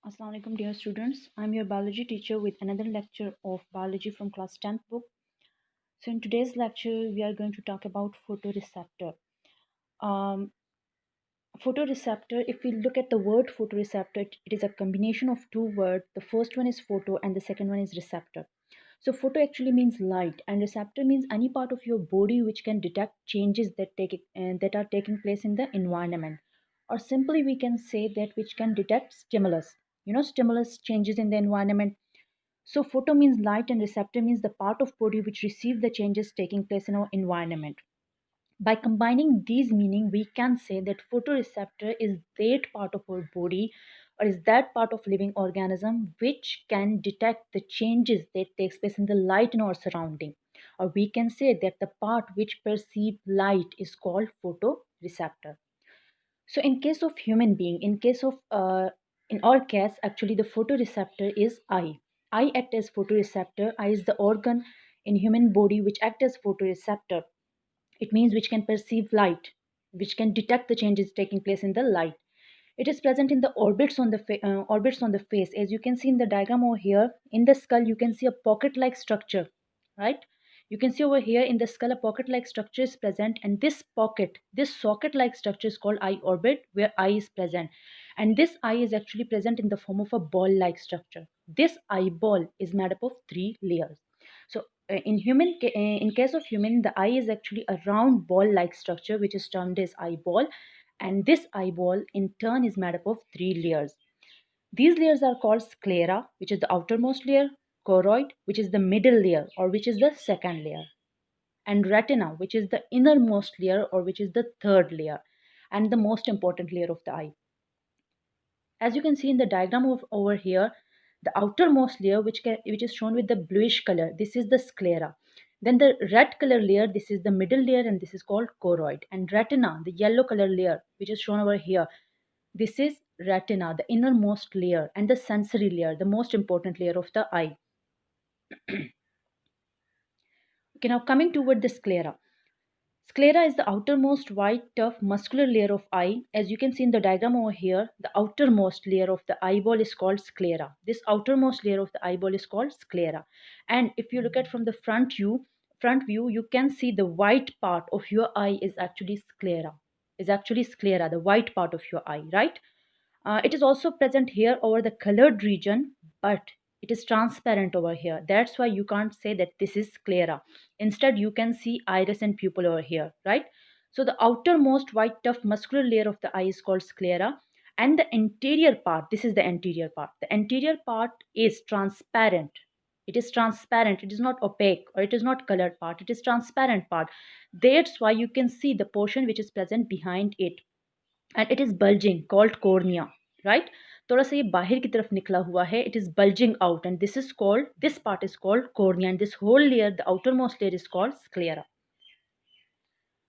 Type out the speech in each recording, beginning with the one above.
Assalamu alaikum dear students. I'm your biology teacher with another lecture of biology from class 10th book. So in today's lecture we are going to talk about photoreceptor. Um, Photoreceptor, if we look at the word photoreceptor, it is a combination of two words. The first one is photo and the second one is receptor. So photo actually means light and receptor means any part of your body which can detect changes that are taking place in the environment. Or simply we can say that which can detect stimulus. Stimulus changes in the environment. So photo means light and receptor means the part of body which receive the changes taking place in our environment. By combining these meaning, we can say that photoreceptor is that part of our body or is that part of living organism which can detect the changes that takes place in the light in our surrounding. Or we can say that the part which perceive light is called photoreceptor. So in case of human being, in our case, actually the photoreceptor is eye. Eye act as photoreceptor. Eye is the organ in human body which act as photoreceptor. It means which can perceive light, which can detect the changes taking place in the light. It is present in the orbits on the face. As you can see in the diagram over here, in the skull you can see a pocket-like structure, right? You can see over here in the skull a pocket-like structure is present, and this socket-like structure is called eye orbit, where eye is present. And this eye is actually present in the form of a ball-like structure. This eyeball is made up of three layers. So in case of human, the eye is actually a round ball-like structure which is termed as eyeball, and this eyeball in turn is made up of three layers. These layers are called sclera, which is the outermost layer, choroid, which is the middle layer or which is the second layer, and retina, which is the innermost layer or which is the third layer, and the most important layer of the eye. As you can see in the diagram over here, the outermost layer which is shown with the bluish color, this is the sclera. Then the red color layer, this is the middle layer and this is called choroid. And retina, the yellow color layer which is shown over here, this is retina, the innermost layer and the sensory layer, the most important layer of the eye. Okay, now coming toward the sclera. Sclera is the outermost white, tough, muscular layer of eye. As you can see in the diagram over here, the outermost layer of the eyeball is called sclera. This outermost layer of the eyeball is called sclera. And if you look at from the front view, you can see the white part of your eye is actually sclera. The white part of your eye, right? It is also present here over the colored region, but it is transparent over here. That's why you can't say that this is sclera. Instead, you can see iris and pupil over here, right? So the outermost white tough muscular layer of the eye is called sclera, and the anterior part, this is the anterior part. The anterior part is transparent. It is transparent. It is not opaque or it is not colored part. It is transparent part. That's why you can see the portion which is present behind it, and it is bulging, called cornea, right? थोड़ा सा ये बाहर की तरफ निकला हुआ है, it is bulging out, and this part is called cornea, and this whole layer, the outermost layer, is called sclera.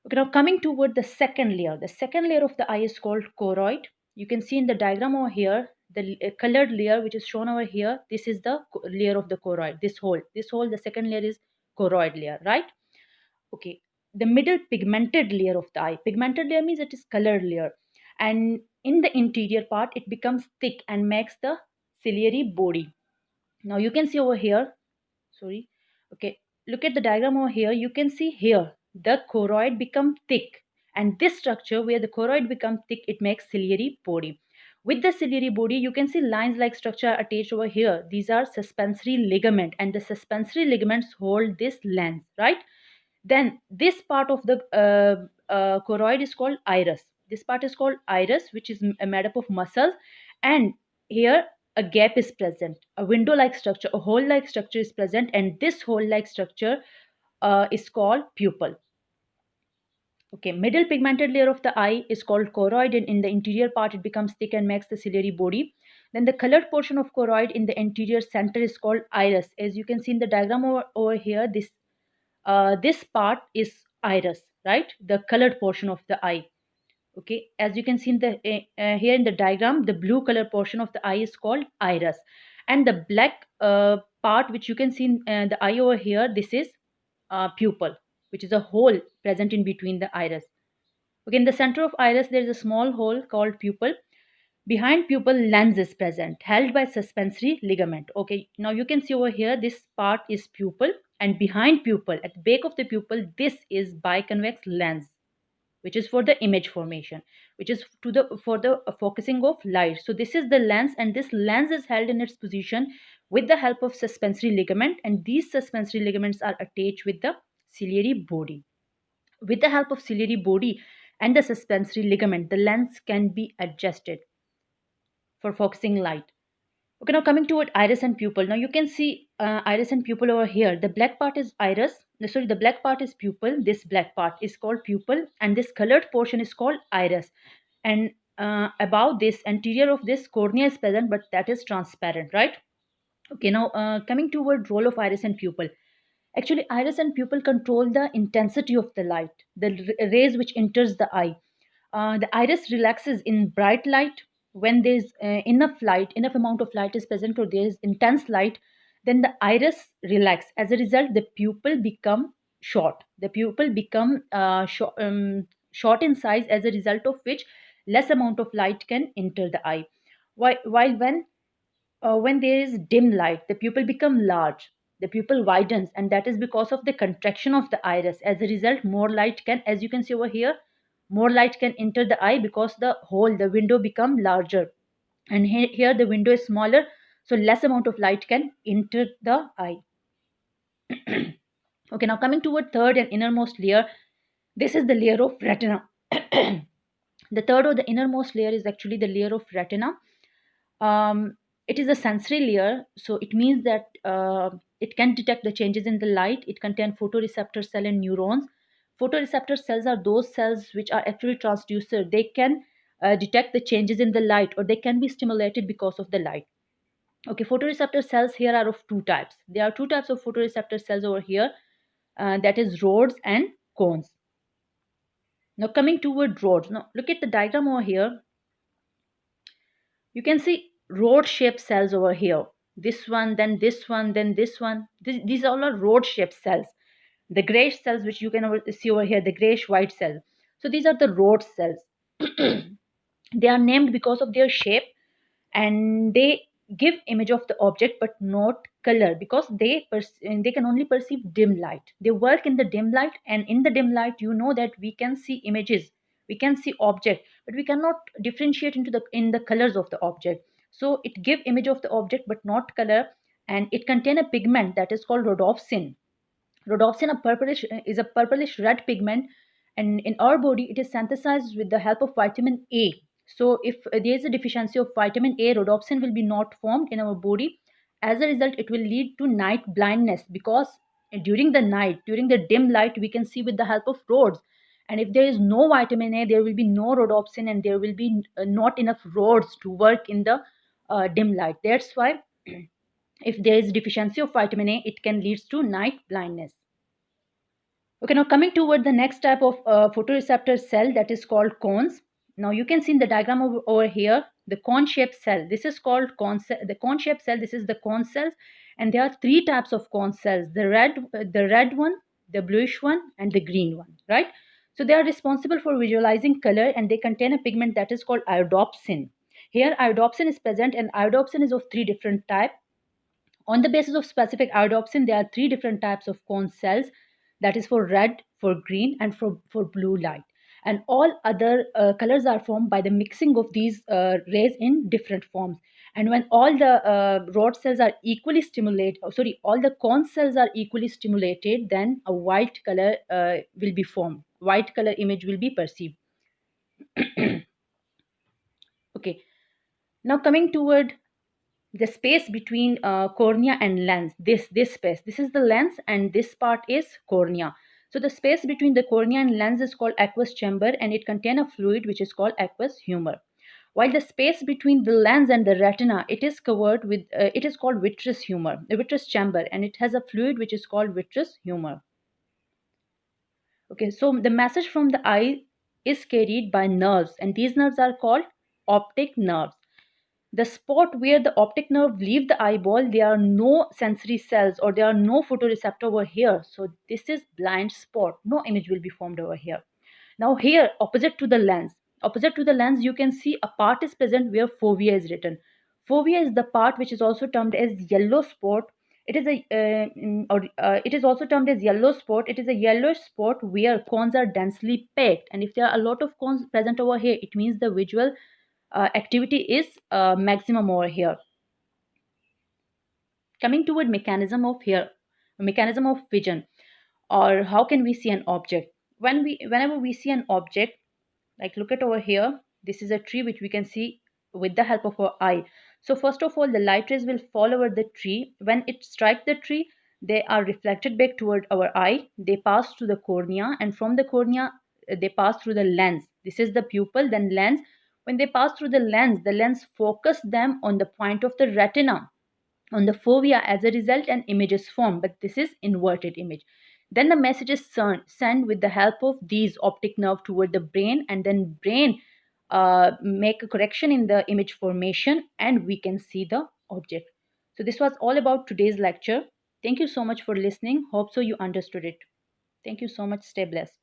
Okay, now coming toward the second layer of the eye is called choroid. You can see in the diagram over here, the colored layer which is shown over here, this is the layer of the choroid. This whole the second layer is choroid layer, right? Okay, the middle pigmented layer of the eye. Pigmented layer means it is colored layer, and in the interior part it becomes thick and makes the ciliary body. Now you can see over here, sorry, okay, look at the diagram over here. You can see here the choroid become thick, and this structure where the choroid become thick, it makes ciliary body. With the ciliary body, you can see lines like structure attached over here. These are suspensory ligament, and the suspensory ligaments hold this lens, right? Then this part of the choroid is called iris. This part is called iris, which is made up of muscles, and here a gap is present, a window like structure, a hole like structure is present, and this hole like structure is called pupil. Okay, middle pigmented layer of the eye is called choroid, and in the interior part it becomes thick and makes the ciliary body. Then the colored portion of choroid in the anterior center is called iris. As you can see in the diagram over here, this part is iris, right? The colored portion of the eye. Okay, as you can see in the here in the diagram, the blue color portion of the eye is called iris, and the black part which you can see in the eye over here, this is pupil, which is a hole present in between the iris. Okay, in the center of iris there is a small hole called pupil. Behind pupil, lens is present, held by suspensory ligament. Okay, now you can see over here, this part is pupil, and behind pupil, at the back of the pupil, this is biconvex lens, which is for the image formation, which is to the for the focusing of light. So this is the lens, and this lens is held in its position with the help of suspensory ligament, and these suspensory ligaments are attached with the ciliary body. With the help of ciliary body and the suspensory ligament, the lens can be adjusted for focusing light. Okay, now coming toward iris and pupil. Now you can see iris and pupil over here. The black part is iris. Sorry, the black part is pupil. This black part is called pupil, and this colored portion is called iris. And above this, anterior of this, cornea is present, but that is transparent, right? Okay, now coming toward role of iris and pupil. Actually, iris and pupil control the intensity of the light, the rays which enters the eye. The iris relaxes in bright light. When there's enough light, enough amount of light is present, or there is intense light, then the iris relax. As a result, the pupil become short. The pupil become short in size, as a result of which less amount of light can enter the eye. While when there is dim light, the pupil become large. The pupil widens, and that is because of the contraction of the iris. As a result, more light can, as you can see over here, more light can enter the eye because the hole, the window become larger. And here the window is smaller, so less amount of light can enter the eye. Okay, now coming toward third and innermost layer, this is the layer of retina. The third or the innermost layer is actually the layer of retina. It is a sensory layer, so it means that it can detect the changes in the light. It contains photoreceptor cell and neurons. Photoreceptor cells are those cells which are actually transducer. They can detect the changes in the light, or they can be stimulated because of the light. Okay, photoreceptor cells here are of two types. There are two types of photoreceptor cells over here, that is rods and cones. Now coming toward rods. Now look at the diagram over here. You can see rod shaped cells over here. This one, then this one, then this one. These all are rod shaped cells. The grayish cells which you can see over here, the grayish white cells. So these are the rod cells. They are named because of their shape, and they give image of the object but not color, because they can only perceive dim light. They work in the dim light, and in the dim light, you know that we can see images, we can see object, but we cannot differentiate into the in the colors of the object. So it give image of the object but not color, and it contain a pigment that is called rhodopsin. Rhodopsin is a purplish red pigment, and in our body it is synthesized with the help of vitamin A. So if there is a deficiency of vitamin A, rhodopsin will be not formed in our body. As a result, it will lead to night blindness, because during the night, during the dim light, we can see with the help of rods. And if there is no vitamin A, there will be no rhodopsin, and there will be not enough rods to work in the dim light. That's why if there is deficiency of vitamin A, it can lead to night blindness. Okay, now coming toward the next type of photoreceptor cell, that is called cones. Now you can see in the diagram over here, the cone-shaped cell. This is called the cone-shaped cell. This is the cone cells, and there are three types of cone cells: the red one, the bluish one, and the green one. Right. So they are responsible for visualizing color, and they contain a pigment that is called iodopsin. Here, iodopsin is present, and iodopsin is of three different types. On the basis of specific iodopsin, there are three different types of cone cells, that is for red, for green, and for blue light. And all other colors are formed by the mixing of these rays in different forms. And when all the rod cells are equally stimulated, all the cone cells are equally stimulated, then a white color will be formed. White color image will be perceived. Okay. Now coming toward the space between cornea and lens, this space, this is the lens, and this part is cornea. So the space between the cornea and lens is called aqueous chamber, and it contains a fluid which is called aqueous humor. While the space between the lens and the retina, it is covered with it is called vitreous humor, the vitreous chamber, and it has a fluid which is called vitreous humor. Okay, so the message from the eye is carried by nerves, and these nerves are called optic nerves. The spot where the optic nerve leave the eyeball, there are no sensory cells, or there are no photoreceptor over here. So this is blind spot. No image will be formed over here. Now here, opposite to the lens, Opposite to the lens, you can see a part is present where fovea is written. Fovea is the part which is also termed as yellow spot. It is it is also termed as yellow spot. It is a yellowish spot where cones are densely packed, and if there are a lot of cones present over here, it means the visual activity is maximum over here. Coming toward mechanism of vision, or how can we see an object? Whenever we see an object, like look at over here, this is a tree which we can see with the help of our eye. So first of all, the light rays will fall over the tree. When it strike the tree, they are reflected back toward our eye. They pass through the cornea, and from the cornea, they pass through the lens. This is the pupil, then lens. When they pass through the lens focus them on the point of the retina, on the fovea. As a result, an image is formed, but this is inverted image. Then the message is sent with the help of these optic nerve toward the brain, and then brain make a correction in the image formation, and we can see the object. So this was all about today's lecture. Thank you so much for listening. Hope so you understood it. Thank you so much. Stay blessed.